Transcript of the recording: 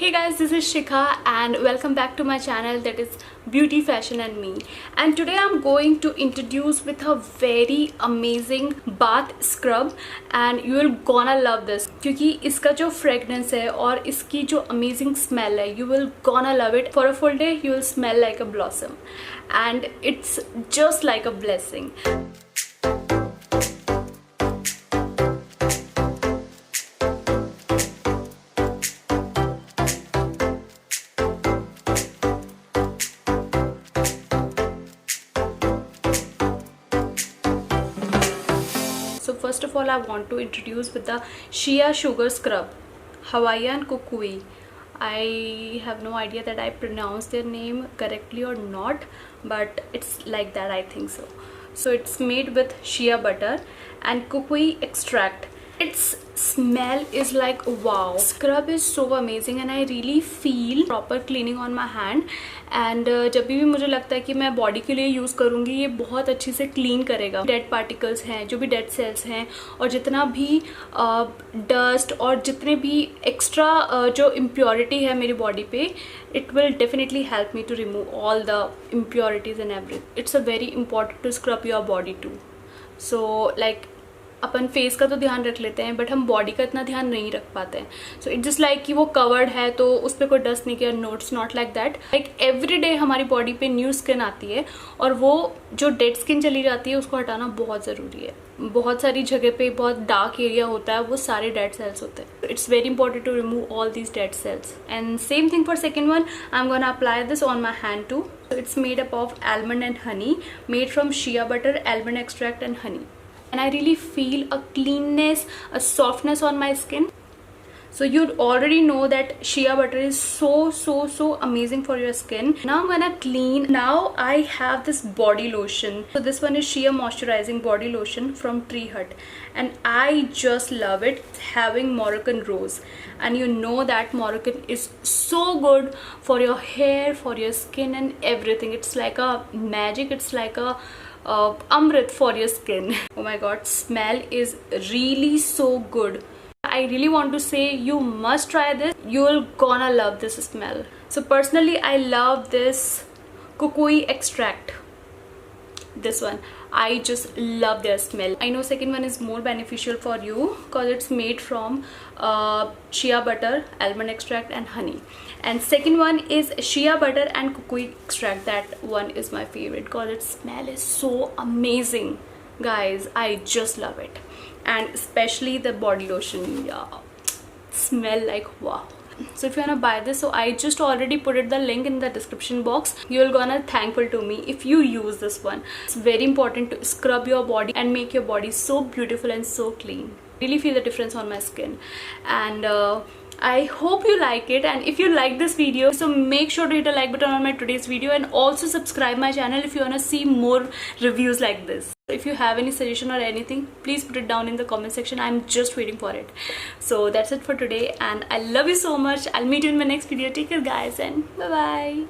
Hey guys, this is Shikha and welcome back to my channel that is Beauty, Fashion and Me. And today I'm going to introduce with a very amazing bath scrub and you will gonna love this क्योंकि इसका जो fragrance है और इसकी जो amazing smell है, you will gonna love it. For a full day you will smell like a blossom and it's just like a blessing. So first of all I want to introduce with the Shea Sugar Scrub Hawaiian Kukui. I have no idea that I pronounced their name correctly or not, but it's like that, I think so. So it's made with shea butter and kukui extract. Its smell is like wow. Scrub is so amazing and I really feel proper cleaning on my hand. And जब भी मुझे लगता है कि मैं body के लिए use करूँगी ये बहुत अच्छे से क्लीन करेगा. डेड पार्टिकल्स हैं, जो भी डेड सेल्स हैं और जितना भी डस्ट और जितने भी एक्स्ट्रा जो इम्प्योरिटी है मेरी बॉडी पे, it will definitely help me to remove all the impurities and everything. It's a very important to scrub your body too. So like upon face का तो ध्यान रख लेते हैं बट हम बॉडी का इतना ध्यान नहीं रख पाते हैं. सो इट जस्ट लाइक कि वो कवर्ड है तो उस पर कोई डस्ट नहीं किया. No, it's not like that. Like every day हमारी बॉडी पे न्यू स्किन आती है और वो जो डेड स्किन चली जाती है उसको हटाना बहुत ज़रूरी है. बहुत सारी जगह पे बहुत डार्क एरिया होता है, वो सारे डेड सेल्स होते हैं. It's very important to remove all these dead cells. And same thing for second one, I am gonna apply this on my hand too. It's made up of almond and honey, made from shea butter, almond extract and honey. And I really feel a cleanness, a softness on my skin. So you already know that shea butter is so amazing for your skin. Now I'm gonna clean. Now I have this body lotion. So this one is Shea moisturizing body lotion from Tree Hut and I just love it. It's having Moroccan rose and you know that Moroccan is so good for your hair, for your skin and everything. It's like a magic. It's like a amrit for your skin. Oh my god, smell is really so good. I really want to say you must try this. You'll gonna love this smell. So personally I love this kukui extract. This one I just love their smell. I know second one is more beneficial for you because it's made from shea butter, almond extract and honey. And second one is shea butter and kukui extract. That one is my favorite because its smell is so amazing. Guys, I just love it. And especially the body lotion, yeah, smell like wow. So if you wanna buy this, so I just already put it the link in the description box. You're gonna thankful to me if you use this one. It's very important to scrub your body and make your body so beautiful and so clean. Really feel the difference on my skin. And I hope you like it, and if you like this video, so make sure to hit a like button on my today's video and also subscribe my channel if you wanna see more reviews like this. If you have any suggestion or anything, please put it down in the comment section. I'm just waiting for it. So that's it for today and I love you so much. I'll meet you in my next video. Take care guys and bye bye.